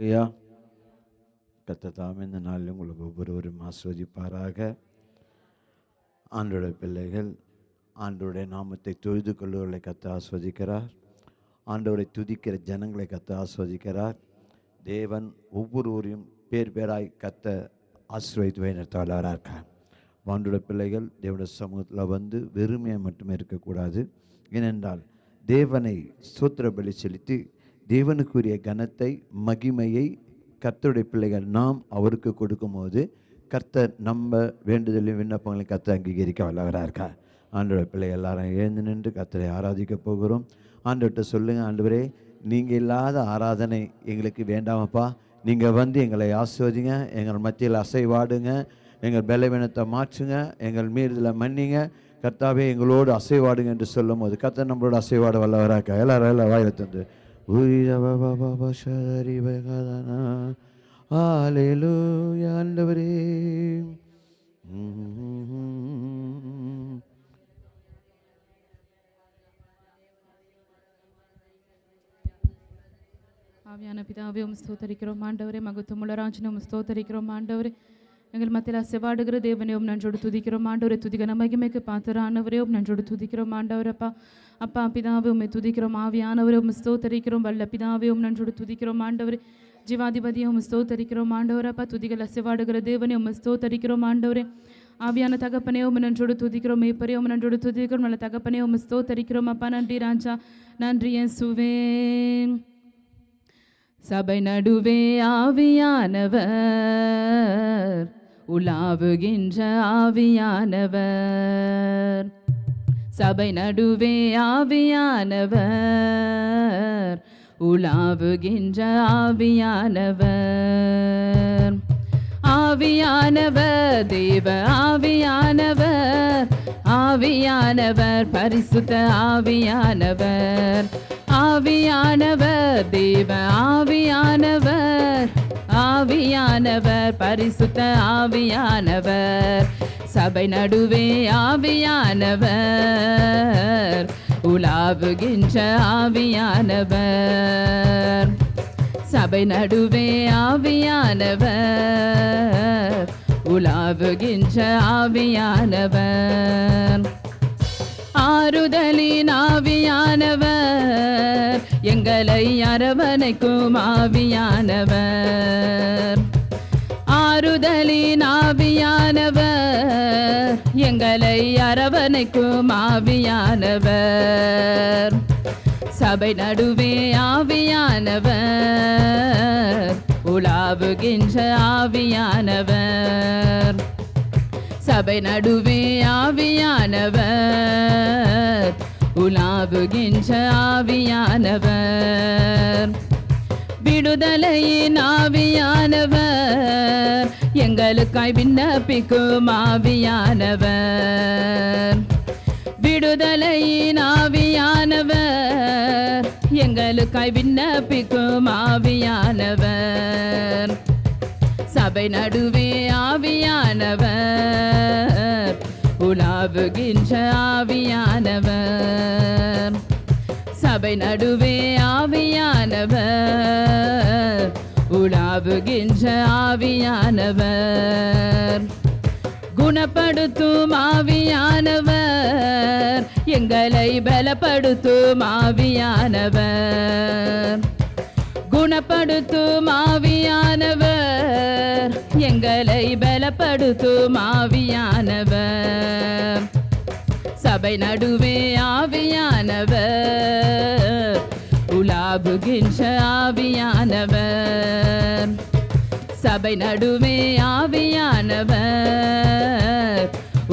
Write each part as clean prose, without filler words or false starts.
ஐயா கர்த்தர் இந்த நாளில் உங்களுக்கு ஒவ்வொருவரும் ஆஸ்வதிப்பாராக. ஆண்டோடைய பிள்ளைகள் ஆண்டோடைய நாமத்தை தொழுது கொள்ளுவர்களை கர்த்தர் ஆஸ்வதிக்கிறார். ஆண்டவரை துதிக்கிற ஜனங்களை கர்த்தர் ஆஸ்வதிக்கிறார். தேவன் ஒவ்வொருவரையும் பேர் பேராய் கர்த்தர் ஆசீர்வதித்து வழிநடத்துவாராக இருக்கார். ஆண்டோடைய பிள்ளைகள் தேவனுடைய சமூகத்தில் வந்து வெறுமையாக மட்டுமே இருக்கக்கூடாது. ஏனென்றால் தேவனை ஸ்தோத்திர பலி செலுத்தி தேவனுக்குரிய கனத்தை மகிமையை கர்த்தருடைய பிள்ளைகள் நாம் அவருக்கு கொடுக்கும்போது கர்த்தர் நம்ம வேண்டுதலையும் விண்ணப்பங்களையும் கர்த்தர் அங்கீகரிக்க வல்லவராக இருக்கார். ஆண்டோட பிள்ளைகள் எல்லாரும் எழுந்து நின்று கர்த்தரை ஆராதிக்க போகிறோம். ஆண்டவர்கிட்ட சொல்லுங்கள், ஆண்டவரே நீங்கள் இல்லாத ஆராதனை எங்களுக்கு வேண்டாமப்பா, நீங்கள் வந்து எங்களை ஆசீர்வதிங்க, எங்கள் மத்தியில் அசைவாடுங்க, எங்கள் பலவீனத்தை மாற்றுங்க, எங்கள் மீறுதலை மன்னிங்க, கர்த்தாவே எங்களோடு அசைவாடுங்க என்று சொல்லும் போது கர்த்தர் நம்மளோட அசைவாட வல்லவராக இருக்கா. எல்லாரும் வாயில தந்து ஹல்லேலூயா ஆண்டவரே. ஆவியான பிதாவே உம்மை ஸ்தோத்தரிக்கிறோம் ஆண்டவரே. மகத்துவமுள்ள ராஜனே உம்மை ஸ்தோத்தரிக்கிறோம் ஆண்டவரே. எங்கள் மத்தியில் அசைவாடுகிற தேவனே உம் நன்றோடு துதிக்கிறோம் ஆண்டவரே. துதிகன மகிமைக்கு பாத்திரானவரே உம் நன்றோடு துதிக்கிறோம் ஆண்டவரப்பா. அப்பா பிதாவே உம்மை துதிக்கிறோம். ஆவியானவரே உம்மை ஸ்தோத்தரிக்கிறோம். வல்ல பிதாவே உம் நன்றோடு துதிக்கிறோம் ஆண்டவரே. ஜீவாதிபதியை உம்மை ஸ்தோத்தரிக்கிறோம் ஆண்டவரப்பா. துதிகள் அசைவாடுகிற தேவனே உம்மை ஸ்தோத்தரிக்கிறோம் ஆண்டவரே. ஆவியான தகப்பனே உம்மை நன்றோடு துதிக்கிறோம். மேய்ப்பரே உம்மை நன்றோடு துதிக்கிறோம். நல்ல தகப்பனே உம்மை ஸ்தோத்தரிக்கிறோம் அப்பா. நன்றி ராஜா, நன்றி இயேசுவே. சபை நடுவே ஆவியானவர் உலாவுகின்ற ஆவியானவர். சபை நடுவே ஆவியானவர் உலாவுகின்ற ஆவியானவர். ஆவியானவர் தேவ ஆவியானவர், ஆவியானவர் பரிசுத்த ஆவியானவர். ஆவியானவர் தேவ ஆவியானவர், ஆவியானவர் பரிசுத்த ஆவியானவர். சபை நடுவே ஆவியானவர் உலாவுகின்ற ஆவியானவர். சபை நடுவே ஆவியானவர் உலாவுகின்ற ஆவியானவர். ஆறுதலின் ஆவியானவர் எங்களை அரவணைக்கும் ஆவியானவர். ஆறுதலின் ஆவியானவர் எங்களை அரவணைக்கும் ஆவியானவர். சபை நடுவே ஆவியானவர் உலாவுகின்ற ஆவியானவர். சபை நடுவே ஆவியானவர் உலாவுகின்ற ஆவியானவர். விடுதலையின் ஆவியானவர் எங்களுக்காய் விண்ணப்பிக்கும் ஆவியானவர். விடுதலையின் ஆவியானவர் எங்களுக்காய் விண்ணப்பிக்கும் ஆவியானவர். சபை நடுவே ஆவியானவர் உலாவுகின்ற ஆவியானவர். சபை நடுவே ஆவியானவர் உலாவுகின்ற ஆவியானவர். குணப்படுத்தும் ஆவியானவர் எங்களை பலப்படுத்தும் ஆவியானவர். குணப்படுத்தும் ஆவியானவர் எங்களை பலப்படுத்தும் ஆவியானவர். சபை நடுவே ஆவியானவர் உலாவுகின்ற ஆவியானவர். சபை நடுவே ஆவியானவர்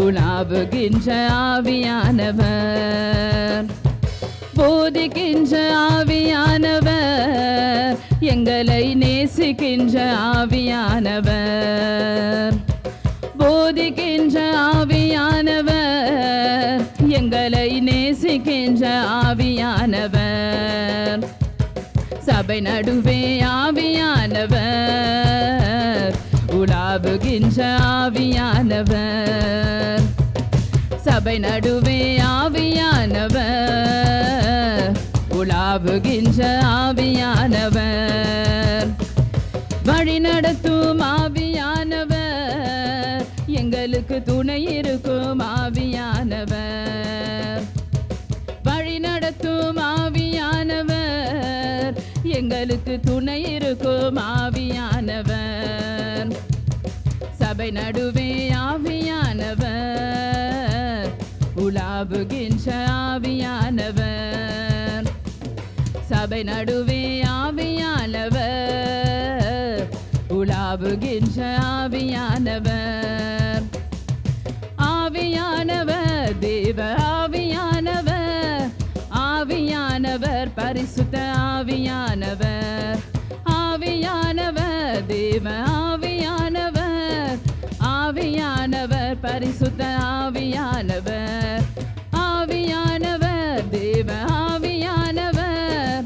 உலாவுகின்ற ஆவியானவர். போதிக்கின்ற ஆவியானவர் எங்களை நேசிக்கின்ற ஆவியானவர். போதிக்கின்ற ஆவியானவர் எங்களை நேசிக்கின்ற ஆவியானவர். சபை நடுவே ஆவியானவர் உலாவுகின்ற ஆவியானவர். சபை நடுவே ஆவியானவர் உலாவுகின்ற ஆவியானவர். எங்களுக்கு துணை இருக்கும் ஆவியானவர். வழி நடத்தும் ஆவியானவர், எங்களுக்கு துணை இருக்கும் ஆவியானவர். சபை நடுவே ஆவியானவர், உலாவுகின்ற ஆவியானவர். சபை நடுவே ஆவியானவர், உலாவுகின்ற ஆவியானவர். ஆவியானவர் தேவ ஆவியானவர், ஆவியானவர் பரிசுத்த ஆவியானவர். ஆவியானவர் தேவ ஆவியானவர், ஆவியானவர் பரிசுத்த ஆவியானவர். ஆவியானவர் தேவ ஆவியானவர்,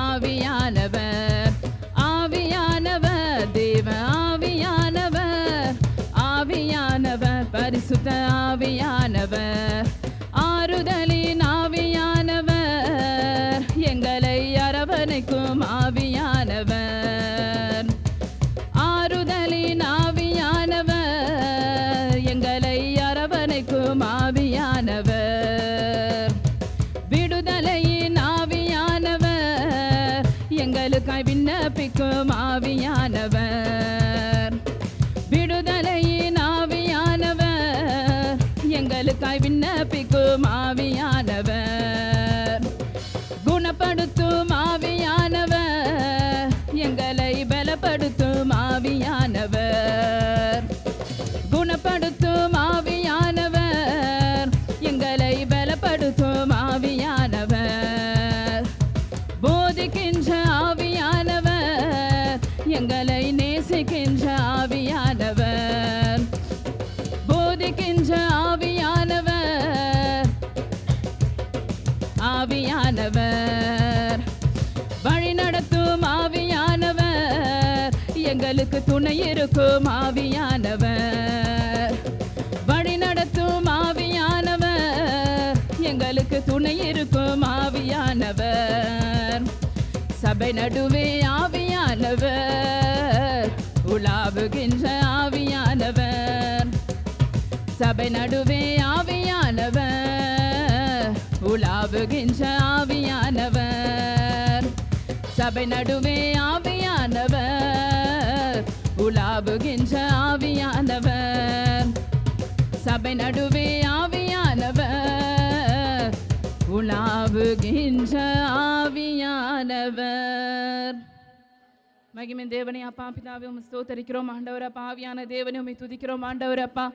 ஆவியானவர், ஆவியானவர் தேவ ஆவியானவர், ஆவியானவர் பரிசுத்த ஆவியானவர். ஆறுதலின் ஆவியானவர், எங்களை அரவணைக்கும் ஆவியானவர். ஆறுதலின் ஆவியானவர், எங்களை அரவணைக்கும் ஆவியானவர். விடுதலையின் ஆவியானவர், எங்களுக்காய் விண்ணப்பிக்கும் ஆவியானவர். விடுதலையின் ஆவியானவர், எங்களுக்காய் விண்ணப்பிக்கும் ஆவியானவர். குணப்படுத்தும் ஆவியானவர், எங்களை பலப்படுத்தும் ஆவியானவர். குணப்படுத்தும் ஆவியானவர், எங்களை பலப்படுத்தும் ஆவியானவர். போதிக்கின்ற ஆவியானவர், எங்களை நேசிக்கின்ற ஆவியானவர். போதிக்கின்ற ஆவியானவர், ஆவியானவர். வழி நடத்தும் ஆவியானவர், எங்களுக்கு துணை இருக்கும் ஆவியானவர். வழி நடத்தும் ஆவியானவர், எங்களுக்கு துணை இருக்கும் ஆவியானவர். சபை நடுவே ஆவியானவர், உலாவுகின்ற ஆவியானவர். சபை நடுவே ஆவியானவர், உலாவுகின்ற ஆவியானவர். சபை நடுவே ஆவியானவர், உலாவுகின்ற ஆவியானவர். சபை நடுவே ஆவியானவர், உலாவுகின்ற ஆவியானவர். மகிமை தேவனே அப்பா பிதாவே உம்மை ஸ்தோத்திரிக்கிறோம் ஆண்டவர் அப்பா. ஆவியான தேவனே உம்மை துதிக்கிறோம் ஆண்டவர் அப்பா.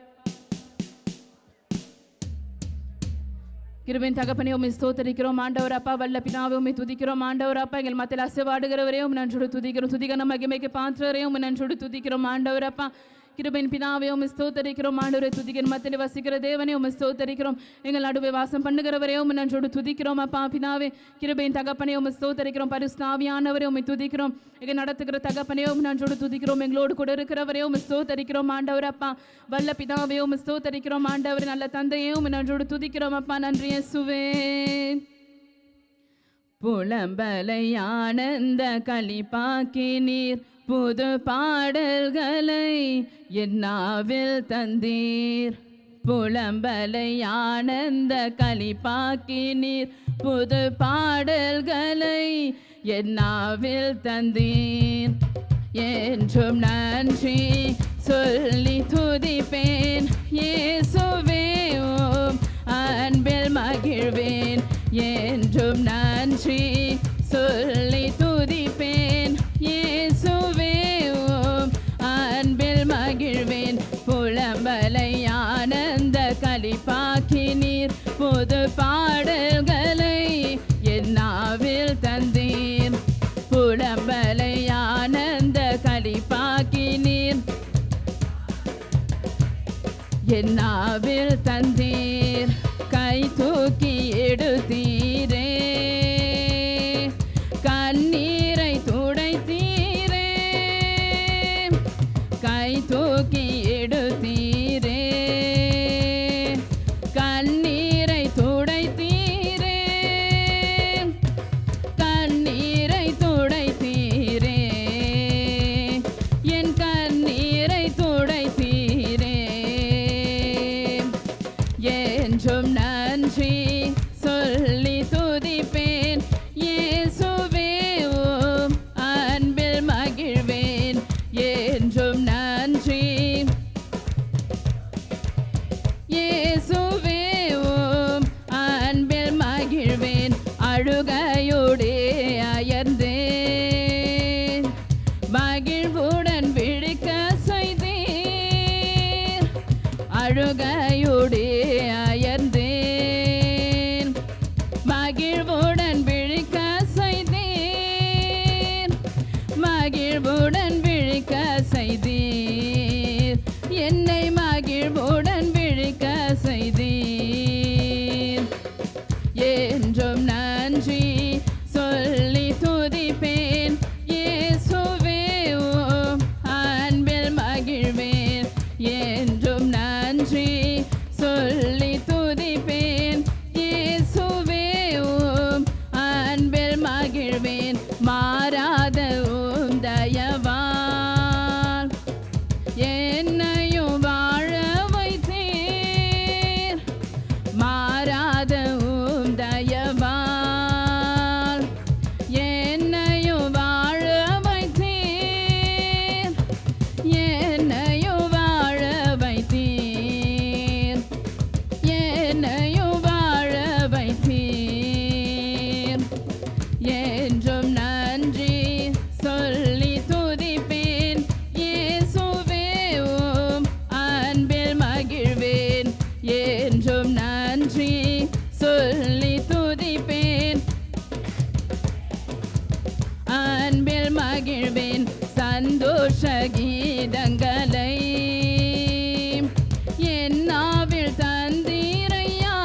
கிருபையின் தகப்பனே உம்மை ஸ்தோத்திரிக்கிறோம் ஆண்டவர் அப்பா. வல்ல பிதாவே உம்மை துதிக்கிறோம் ஆண்டவர் அப்பா. எங்கள் மத்தியில் அசைவாடுகிறவரே உம்மை நன்றோடு துதிக்கிறோம். துதிகன மகிமைக்கு பாத்திரரே உம்மை நன்றோடு துதிக்கிறோம் ஆண்டவர் அப்பா. கிருபையின் பிதாவே உம்மை ஸ்தோத்திரிக்கிறோம் ஆண்டவரே. துதிகன் மத்தியில் வசிக்கிற தேவனே உம்மை ஸ்தோத்திரிக்கிறோம். எங்கள் நடுவே வாசம் பண்ணுகிறவரே உம்மை நன்றோடு துதிக்கிறோம் அப்பா பிதாவே. கிருபையின் தகப்பனே உம்மை ஸ்தோத்திரிக்கிறோம். பரிசுத்த ஆவியானவரே உம்மை துதிக்கிறோம். எங்கள் நடத்துகிற தகப்பனே உம்மை நன்றோடு துதிக்கிறோம். எங்களோடு கூட இருக்கிறவரே உம்மை ஸ்தோத்திரிக்கிறோம் ஆண்டவர் அப்பா. வல்ல பிதாவே உம்மை ஸ்தோத்திரிக்கிறோம் ஆண்டவர். நல்ல தந்தையே உம்மை நன்றோடு துதிக்கிறோம் அப்பா. நன்றி இயேசுவே. புலம்பலை ஆனந்த களிப்பாக்கி நீர், புது பாடல்களை என்னாவில் தந்தீர். புலம்பலை ஆனந்த களிப்பாக்கி நீர், புது பாடல்களை என்னாவில் தந்தீர். என்றும் நன்றி சொல்லி துதிப்பேன் இயேசுவே, உம் அன்பில் மகிழ்வேன். என்றும் நன்றி சொல்லி துதிப்பேன் இயேசுவே, உம் அன்பில் மகிழ்வேன். புலம்பலை ஆனந்த களிப்பாக்கி நீர், புது பாடல்களை என்னாவில் தந்தீர். புலம்பலை ஆனந்த களிப்பாக்கி நீர், என்னாவில் தந்தீர். கை தூக்கி எடுத்தீரே, கண்ணீரை துடைத்தீரே. கை தூக்கி எடுத்தீரே, கண்ணீரை துடைத்தீரே. என்றும் நன்றி சொல்லி துதிப்பேன் இயேசுவே உம் அன்பில் மகிழ்வேன் என்றும் நன்றி இயேசுவே உம் அன்பில் மகிழ்வேன் அழுகையோடே அயர்ந்தேன் மகிழ்வுடன் விழிக்க செய்தீர் அழுகையோடே அயர்ந்தேன் மகிழ்வுடன் விழிக்க செய்தீர் மகிழ்வுடன் விழிக்க செய்தீர் என்னை மகிழ்வுடன் விழிக்க செய்தீர் என்றும் நன்றி சொல்லி துதிப்பேன் இயேசுவே உம் அன்பில் மகிழ்வேன் என்றும் நன்றி சொல்லி துதிப்பேன் இயேசுவே உம் அன்பில் மகிழ்வேன் மாறாத உம் தயவால் என்னையும் வாழ வைத்தீர் மாறாத உம் தயவால் என்னையும் வாழ வைத்தீர் என்னையும் வாழ வைத்தீர் என்னையும் வாழ வைத்தீர் என்றும் நன்றி சொல்லி துதிப்பேன் இயேசுவே உம் அன்பில் மகிழ்வேன் என்றும் நன்றி சொல்லி துதிப்பேன் அன்பில் மகிழ்வேன் சந்தோஷ கீதங்களை என் நாவில் தந்தீரையா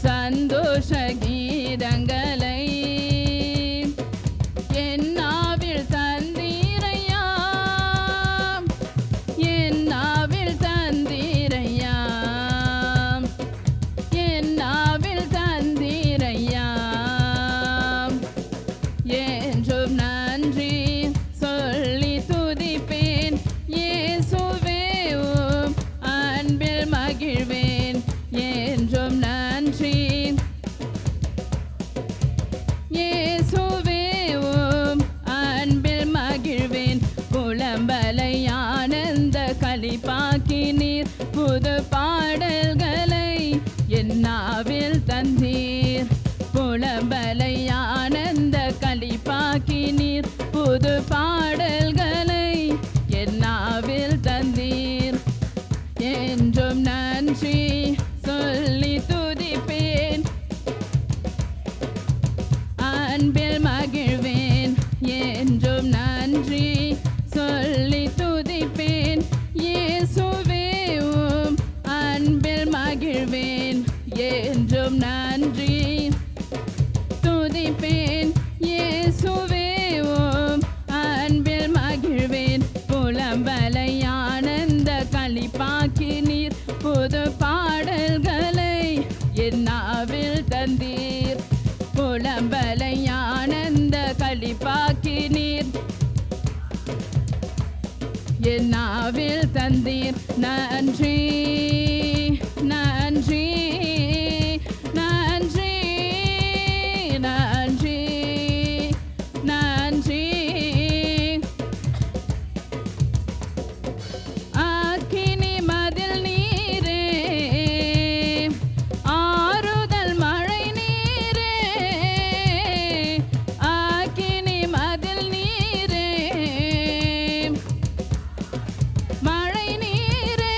சந்தோஷ கீதங்களை என் நாவில் தந்தீரையா என் நாவில் தந்தீரையா என் நாவில் தந்தீரையா என்றும் நன்றி சொல்லி துதிப்பேன் இயேசுவே உம் அன்பில் மகிழ்வேன் என்றும் நன்றி இயேசுவே உம் அன்பில் மகிழ்வேன் புலம்பலை ஆனந்த களிப்பாக்கினீர் புது பாடல்களை என் நாவில் தந்தீர் புலம்பலை ஆனந்த களிப்பாக்கினீர் புது பாடல்களை என் நாவில் தந்தீர் என்றும் நன்றி சொல்லி துதிப்பேன் அன்பில் மகிழ்வேன் என்றும் நன்றி சொல்லி துதிப்பேன் இயேசுவே உம் அன்பில் மகிழ்வேன் என்றும் நன்றி துதிப்பேன் இயேசுவே உம் அன்பில் மகிழ்வேன் புலம்பலை ஆனந்த களிப்பாக்கினீர் புது பாடல்களை என் நாவில் தந்தீர் புலம்பலை ஆனந்த களிப்பாக்கினீர் என் நாவில் தந்தீர் நன்றி நன்றி நன்றி நன்றி நன்றி அக்கினி மதில் நீரே ஆறுதல் மழை நீரே அக்கினி மதில் நீரே மழை நீரே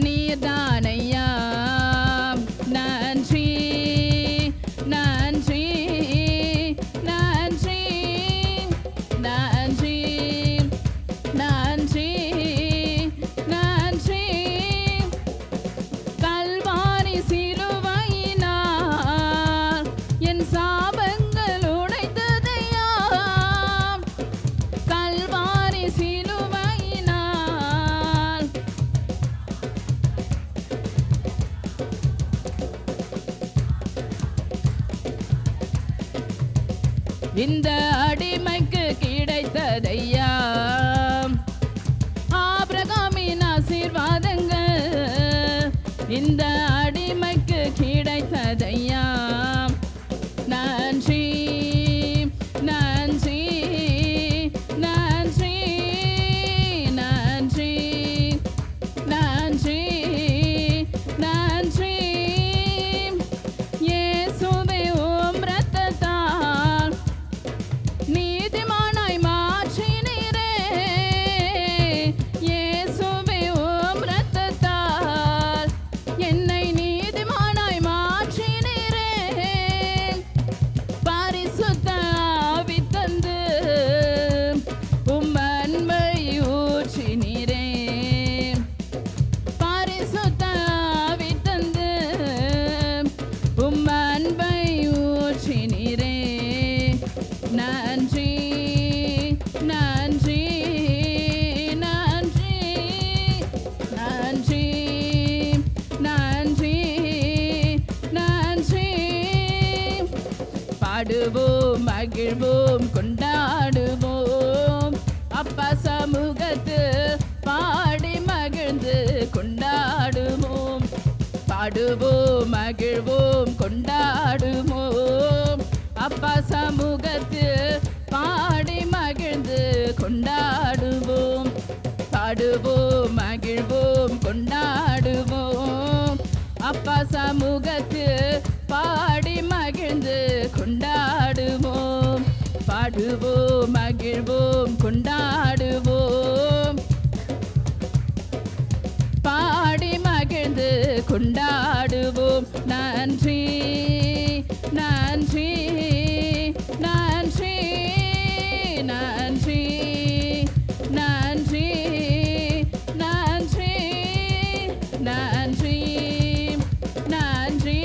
நீர்தானையா. நன்றி நன்றி நன்றி நன்றி நன்றி நன்றி. கல்வாரி சிலுவையினால் என் சாபங்கள் உடைத்ததையா. கல்வாரி சிலுவையினால் இந்த அடிமைக்கு கிடைத்ததையா. ஆபிரகாமின் ஆசீர்வாதங்கள் இந்த அடிமைக்கு கிடைத்ததையா. நன்றி நன்றி நன்றி நன்றி நன்றி நன்றி. இயேசுவே உம் இரத்தத்தால் நீதிமானாய் மாற்றினீரே. இயேசுவே உம் இரத்தத்தால் என்னை நீதிமானாய் மாற்றினீரே. பரிசுத்த ஆவி தந்து உம் அன்பை ஊற்றினீரே. பரிசுத்த ஆவி தந்து உம் அன்பை ஊற்றினீரே. நன்றி நன்றி நன்றி நன்றி நன்றி நன்றி. பாடுவோம் மகிழ்வோம் கொண்டாடுவோம் அப்பா சமூகத்தில் பாடி மகிழ்ந்து கொண்டாடுவோம். பாடுவோம் மகிழ்வோம் கொண்டாடுவோம் அப்பா சமூகத்தில் பாடி மகிழ்ந்து கொண்டாடுவோம். பாடுவோம் மகிழ்வோம் கொண்டாடுவோம் அப்பா சமூகத்தில் பாடி மகிழ்ந்து கொண்டாடுவோம். பாடுவோம் மகிழ்வோம் கொண்டாடுவோம் பாடி மகிழ்ந்து கொண்டாடுவோம். நன்றி நன்றி நன்றி நன்றி நன்றி நன்றி நன்றி நன்றி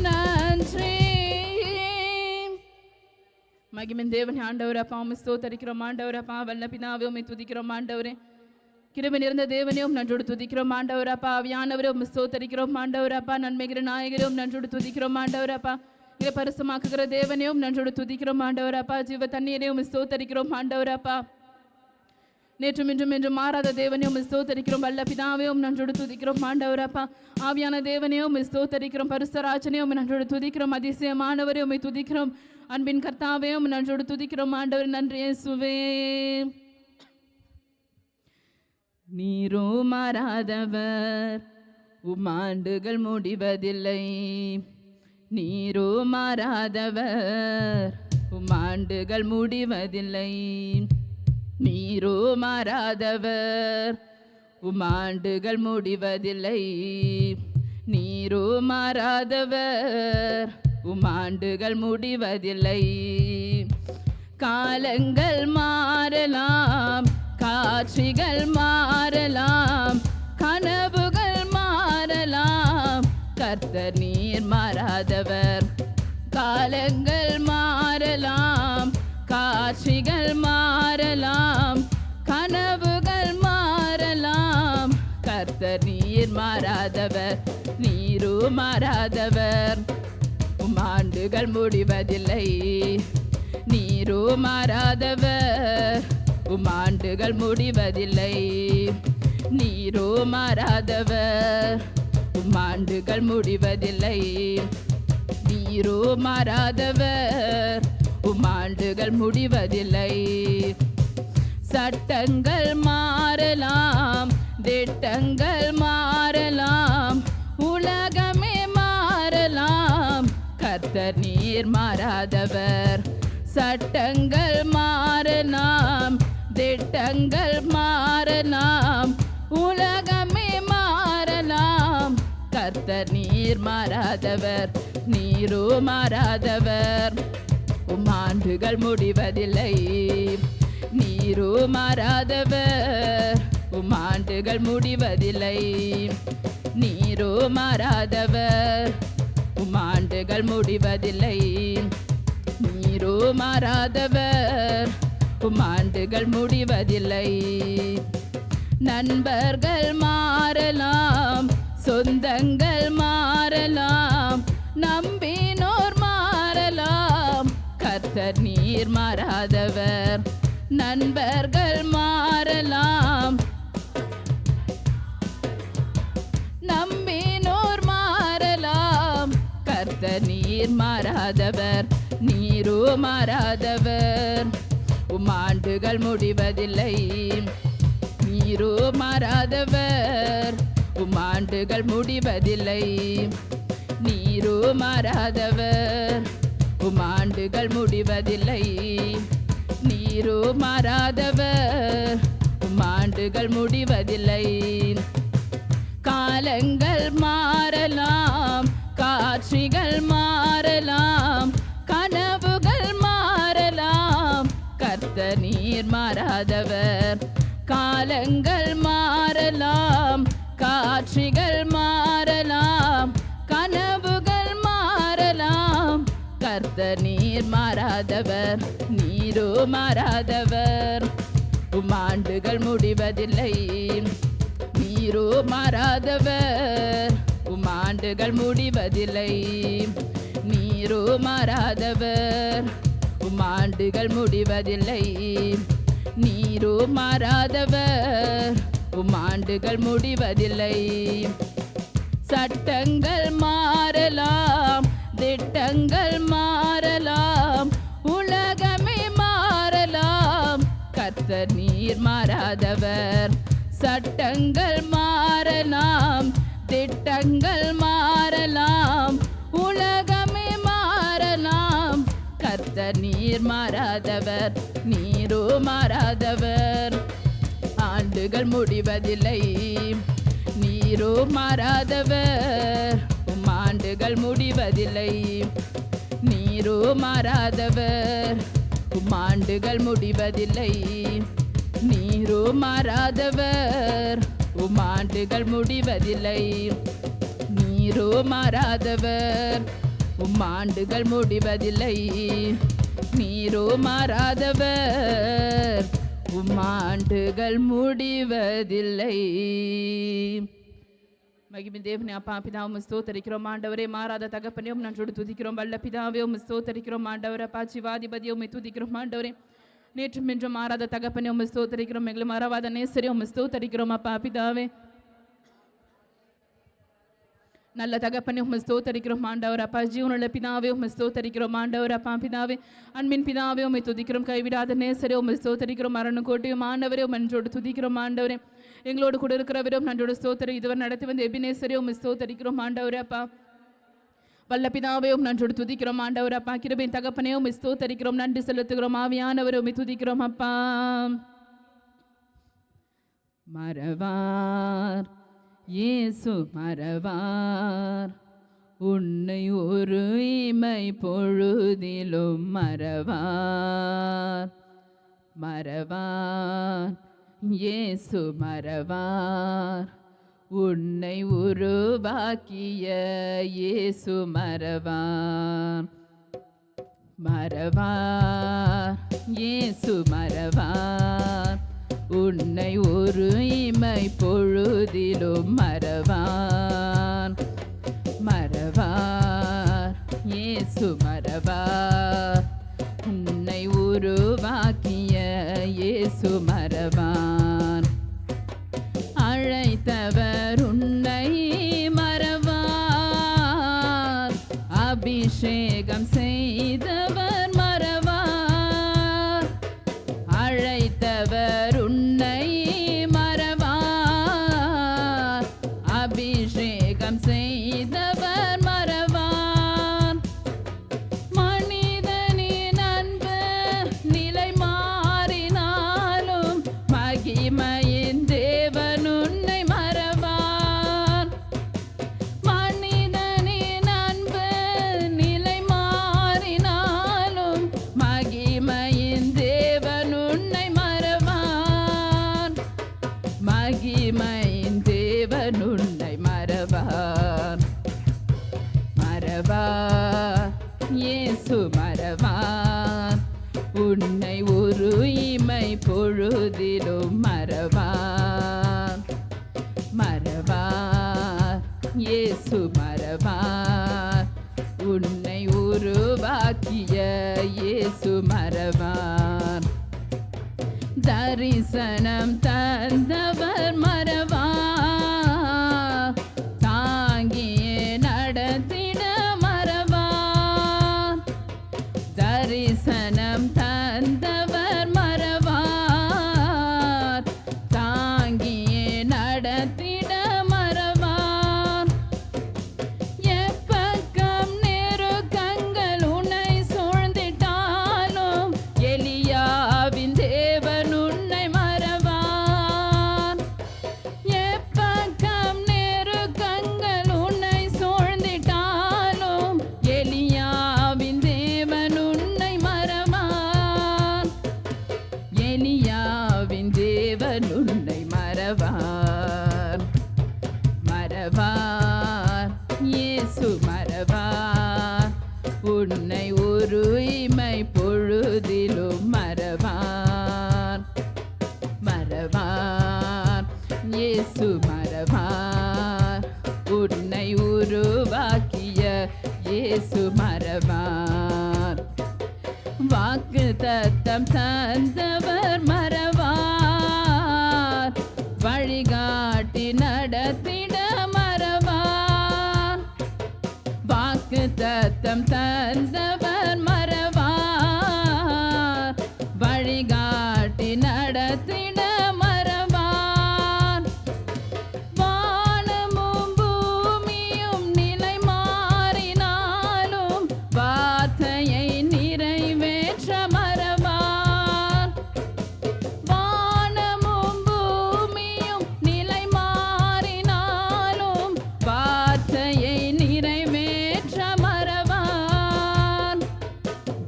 நன்றி. மகிமின் தேவன் ஆண்டவரே, அப்பா உம்மை ஸ்தோத்தரிக்கிறோம். ஆண்டவரே, அப்பா வல்ல பிதாவே உம்மை துதிக்கிறோம். ஆண்டவரே, கிருபை நிறைந்த தேவனே உம் நன்றோடு துதிக்கிறோம். ஆண்டவரே, அப்பா ஆவியானவரே உம்மை ஸ்தோத்தரிக்கிறோம். ஆண்டவரே, அப்பா நன்மைகிற நாயகரே உம் நன்றோடு துதிக்கிறோம். ஆண்டவரே, அப்பா இதை பரிசுமாக்குகிற தேவனே உம் நன்றோடு துதிக்கிறோம். ஆண்டவரே, அப்பா ஜீவ தண்ணீரே உம்மை ஸ்தோத்தரிக்கிறோம். ஆண்டவரே, அப்பா நேற்றும் இன்றும் என்று மாறாத தேவனே உம்மை ஸ்தோத்தரிக்கிறோம். வல்ல பிதாவே உம் நன்றோடு துதிக்கிறோம். ஆண்டவரே, அப்பா ஆவியான தேவனே உம்மை ஸ்தோத்தரிக்கிறோம். பரிசுத்தராஜனே உம்மை நன்றோடு துதிக்கிறோம். அதிசயமானவரே உம்மை துதிக்கிறோம். அன்பின் கர்த்தாவே உம்மை நன்றோடு துதிக்கிறோம். ஆண்டவர் நன்றி இயேசுவே. நீரோ மாறாதவர், உமாண்டுகள் முடிவதில்லை. நீரோ மாறாதவர், உமாண்டுகள் முடிவதில்லை. நீரோ மாறாதவர், உமாண்டுகள் முடிவதில்லை. நீரோ மாறாதவர், உமாண்டுகள் முடிவதில்லை. காலங்கள் மாறலாம், காட்சிகள் மாறலாம், கனவுகள் மாறலாம், கர்த்தர் நீர் மாறாதவர். காலங்கள் மாறலாம், காட்சிகள் மாறலாம், கனவுகள் மாறலாம், கர்த்தர் நீர் மாறாதவர். நீரோ மாறாதவர், உமாண்டுகள் முடிவதில்லை. நீரோ மாறாதவர், உமாண்டுகள் முடிவதில்லை. நீரோ மாறாதவர், உமாண்டுகள் முடிவதில்லை. நீரோ மாறாதவர், உமாண்டுகள் முடிவதில்லை. சட்டங்கள் மாறலாம், திட்டங்கள் மாறலாம், உலகமே மாறலாம், கர்த்தர் நீர் மாறாதவர். சட்டங்கள் மாறலாம், திட்டங்கள் மாறலாம், உலகமே கர்த்தர் நீர் மாறாதவர், நீரோ மாறாதவர், உம் ஆண்டுகள் முடிவதில்லை. நீரோ மாறாதவர், உம் ஆண்டுகள் முடிவதில்லை. நீரோ மாறாதவர், உம் ஆண்டுகள் முடிவதில்லை. நீரோ மாறாதவர், உம் ஆண்டுகள் முடிவதில்லை. நண்பர்கள் மாறலாம், சொந்தங்கள் மாறலாம், நம்பினோர் மாறலாம், கர்த்தர் நீர் மாறாதவர். நண்பர்கள் மாறலாம், நம்பினோர் மாறலாம், கர்த்தர் நீர் மாறாதவர். நீரோ மாறாதவர், உம் ஆண்டுகள் முடிவதில்லை. நீரோ மாறாதவர், உம் ஆண்டுகள் முடிவதில்லை. நீரோ மாறாதவர், உம் ஆண்டுகள் முடிவதில்லை. நீரோ மாறாதவர், உம் ஆண்டுகள் முடிவதில்லை. காலங்கள் மாறலாம், காட்சிகள் மாறலாம், கனவுகள் மாறலாம், கர்த்தர் நீர் மாறாதவர். காலங்கள் மாறலாம், காட்சிகள் மாறலாம், கனவுகள் மாறலாம், கர்த்தர் நீர் மாறாதவர். நீரோ மாறாதவர், உம் ஆண்டுகள் முடிவதில்லை. நீரோ மாறாதவர், உம் ஆண்டுகள் முடிவதில்லை. நீரோ மாறாதவர், உம் ஆண்டுகள் முடிவதில்லை. நீரோ மாறாதவர், உம் ஆண்டுகள் முடிவதில்லை. சட்டங்கள் மாறலாம், திட்டங்கள் மாறலாம், உலகமே மாறலாம், கர்த்தர் நீர் மாறாதவர். சட்டங்கள் மாறலாம், திட்டங்கள் மாறலாம், உலகமே மாறலாம், கர்த்தர் நீர் மாறாதவர். நீரோ மாறாதவர், ஆண்டுகள் முடிவதில்லை. நீரோ மாறாதவர், உம் ஆண்டுகள் முடிவதில்லை. நீரோ மாறாதவர், உம் ஆண்டுகள் முடிவதில்லை. நீரோ மாறாதவர், உம் ஆண்டுகள் முடிவதில்லை. நீரோ மாறாதவர், உம் ஆண்டுகள் முடிவதில்லை. நீரோ மாறாதவர், உம் ஆண்டுகள் முடிவதில்லை. மகிமை தேவனே, அப்பா பிதாவும் ஸ்தோத்தரிக்கிறோம். ஆண்டவரே மாறாத தகப்பனையும் நன்றோடு துதிக்கிறோம். வல்ல பிதாவையும் ஸ்தோத்தரிக்கிறோம். ஆண்டவரே அப்பா ஜீவாதிபதியும் துதிக்கிறோம். ஆண்டவரே நேற்றும் இன்றும் மாறாத தகப்பனையும் ஸ்தோத்தரிக்கிறோம். எங்களை மறவாத நேசரையும் ஸ்தோத்தரிக்கிறோம். அப்பா பிதாவே நல்ல தகப்பனே உம்மை ஸ்தோத்தரிக்கிறோம். ஆண்டவர் அப்பா ஜீவனுள்ள பிதாவே உம்மை ஸ்தோத்தரிக்கிறோம். ஆண்டவர் அப்பா பிதாவே அன்பின் பிதாவே உம்மை துதிக்கிறோம். கைவிடாத நேசரே உம்மை ஸ்தோத்தரிக்கிறோம். அரணுக்கோட்டையும் ஆண்டவரே உம்மை நன்றோடு துதிக்கிறோம். ஆண்டவரே எங்களோடு கூட இருக்கிறவரும் நன்றோடு ஸ்தோத்தரி இதுவரை நடத்தி வந்த எபினேசரே உம்மை ஸ்தோத்தரிக்கிறோம். ஆண்டவரே அப்பா வல்ல பிதாவே உம்மை நன்றோடு துதிக்கிறோம். ஆண்டவர் அப்பா கிருபையின் தகப்பனே உம்மை ஸ்தோத்தரிக்கிறோம். நன்றி செலுத்துகிறோம். ஆவியானவரே உம்மை துதிக்கிறோம். அப்பா மறவார் இயேசு மறவார் உன்னை ஒரு இமை பொழுதிலும் மறவார். மறவார் இயேசு மறவார் உன்னை உருவாக்கிய இயேசு மறவார். மறவார் இயேசு மறவார் உன்னை ஒரு இமை பொழுதிலும் மறவார். மறவார் இயேசு மறவார் உன்னை உருவாக்கிய இயேசு மறவார். அழைத்தவர் உன்னை மறவார் அபிஷேகம் செய்தவர் மறவார். அழைத்தவர் உன்னை மறவார் அபிஷேகம் செய்தவர் மறவார். மனிதனின் அன்பு நிலை மாறினாலும் மகிமையின் தேவன் உன்னை மறவார். மகிமையின் தேவன் உன்னை மறவார். மறவார், இயேசு மறவார். உன்னை ஒரு இமை பொழுதிலும் மறவார். மறவார், இயேசு மறவார். உன்னை உருவாக்கிய இயேசு மறவார். தரிசனம் தந்தவர் மறவார். தாங்கியே நடத்திட மறவார். தரிசனம் தந்தவர் மறவார். தாங்கியே நடத்திட மறவார். எப்பக்கம் நெருக்கங்கள் உன்னை சூழ்ந்திட்டாலும் எலியாவின் தேவன் உன்னை மறவார். எப்பக்கம் நெருக்கங்கள் உன்னை சூழ்ந்திட்டாலும் எலியாவின் தேவன் உன்னை மறவார். எலியாவின் தேவன் உன்னை மறவார். மறவார், இயேசு மறவார். உன்னை ஒரு இமை பொழுதிலும் மறவார். மறவார், இயேசு மறவார். உன்னை உருவாக்கிய இயேசு மறவார். வாக்கு தத்தம் தந்தவர் மறவார். வழிகாட்டி நடத்திட மறவார். வாக்கு தத்தம் தந்தவர் மறவார். வழிகாட்டி நடத்திட மறவார். வானமும் பூமியும் நிலை மாறினாலும் வார்த்தையை நிறைவேற்ற மறவார். வானமும் பூமியும் நிலை மாறினாலும் வார்த்தையை நிறைவேற்ற மறவார்.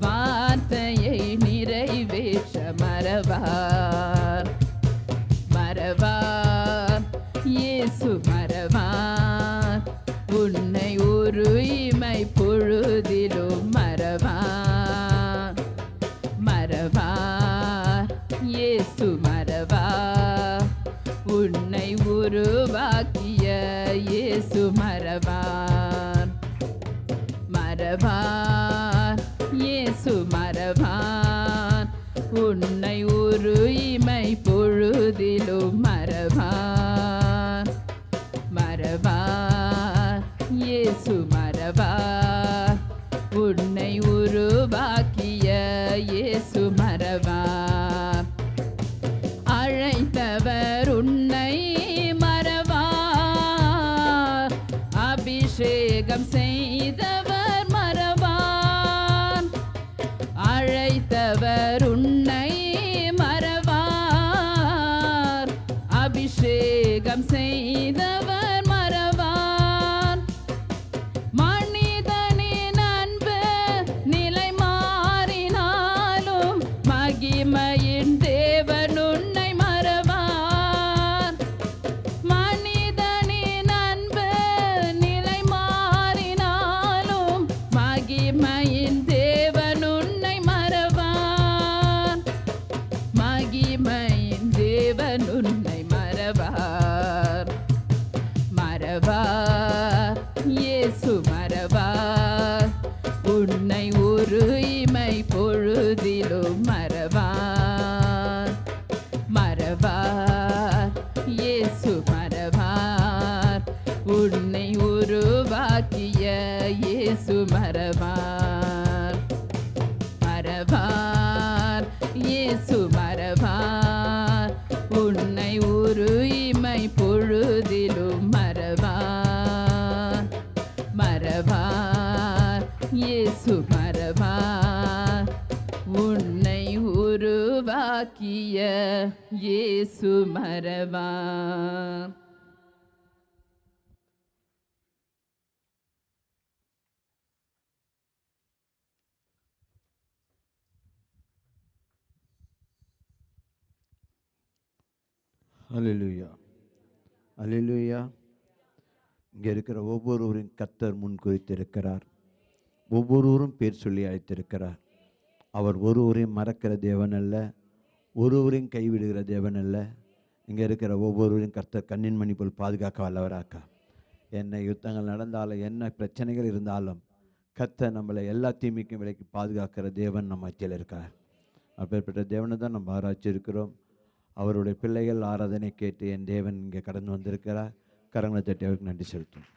வார்த்தையை நிறைவேற்ற மறவார். மறவார், இயேசு மறவார். உன்னை ஒரு இமை பொழுதிலும் மறவார். மறவார், இயேசு மறவார். உன்னை உருவாக்கிய இயேசு மறவார். மறவார், இயேசு மறவார். உன்னை ஒரு இமை பொழுதிலும் மறவார். மறவார், இயேசு மறவார். உன்னை உருவாக்கிய இயேசு மறவார். அழைத்தவர் உன்னை மறவார். அபிஷேகம் செய்தவர் மறவார். அழைத்தவர் உன்னை மறவார். அபிஷேகம் செய்தவர் மறவார். மனிதனின் அன்பு நிலை மாறினாலும் மகிமையின் தேவன் உன்னை மறவார். மனிதனின் அன்பு நிலை மாறினாலும் மகிமையின் தேவன் உன்னை மறவார். மகிமையின் தேவன் உன்னை மறவார். மறவார், இயேசு மறவார். உன்னை ஒரு இமை பொழுதிலும் மறவார். மறவார், இயேசு மறவார். உன்னை உருவாக்கிய இயேசு மறவார். மறவார், இயேசு மறவார். உன்னை ஒரு இமை பொழுதிலும் மறவார். மறவார், இயேசு மறவார். உன்னை உருவாக்கிய இயேசு மறவார். ஹல்லேலூயா. அல்லேலூயா. இங்கே இருக்கிற ஒவ்வொருவரையும் கர்த்தர் முன் குறித்திருக்கிறார். ஒவ்வொருவரும் பேர் சொல்லி அழைத்திருக்கிறார். அவர் ஒருவரையும் மறக்கிற தேவன் அல்ல, ஒருவரையும் கைவிடுகிற தேவன் அல்ல. இங்கே இருக்கிற ஒவ்வொருவரையும் கர்த்தர் கண்ணின் மணி போல் பாதுகாக்க வல்லவராக்கா. என்ன யுத்தங்கள் நடந்தாலும், என்ன பிரச்சனைகள் இருந்தாலும், கர்த்தர் நம்மளை எல்லா தீமைக்கும் விலைக்கு பாதுகாக்கிற தேவன் நம்ம மத்தியில் இருக்கார். அப்பேற்பட்ட தேவனை தான் நம்ம ஆராய்ச்சிருக்கிறோம். அவருடைய பிள்ளைகள் ஆராதனை கேட்டு என் தேவன் இங்கே கடந்து வந்திருக்கிறார். கரங்களை தட்டி அவருக்கு நன்றி செலுத்தும்.